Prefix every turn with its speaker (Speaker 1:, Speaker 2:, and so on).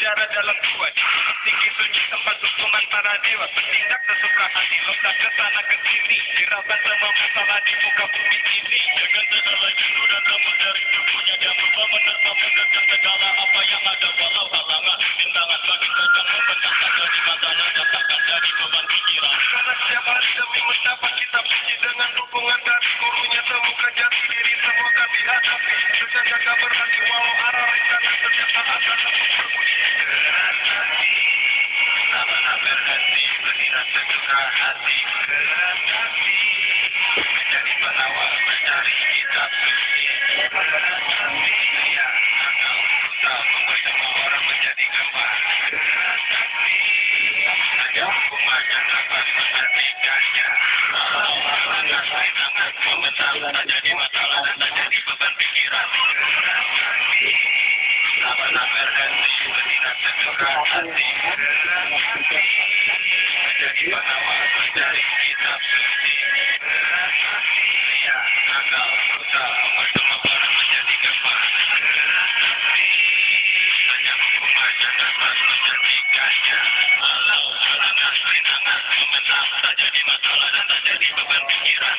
Speaker 1: penjara dalam dua tinggi sunyi tempat hukuman para dewa bertindak sesuka hati loncat ke sana ke sini hiraukan semua masalah di muka bumi ini dengan segala jenuh dan temu dari tubuhnya dia berubah menerpa menerjang segala apa yang ada walau halangan rintangan bagi kejang membentang saja di matanya dapatkan dari beban pikiran karena setiap hari demi mendapat kitab suci dengan dukungan dari gurunya semoga jati diri semua kami hadapi dengan jaga berhati walau arah rencana setiap saat akan berbunyi keras hati tak pernah berhenti bertindak sesuka hati keras hati menjadi pengawal mencari kitab suci keras hati ya akal brutal membuat semua orang menjadi gempar keras hati hanya hukumannya dapat menghentikannya kalau halangan rintangan membentang tak jadi masalah dan tak jadi beban pikiran keras hati tak pernah berhenti bertindak sesuka hati keras hati menjadi pengawal mencari kitab suci keras hati ya akal brutal membuat semua orang menjadi gempar keras hati hanya hukumannya dapat menghentikannya walau halangan rintangan membentang tak jadi masalah dan tak jadi beban pikiran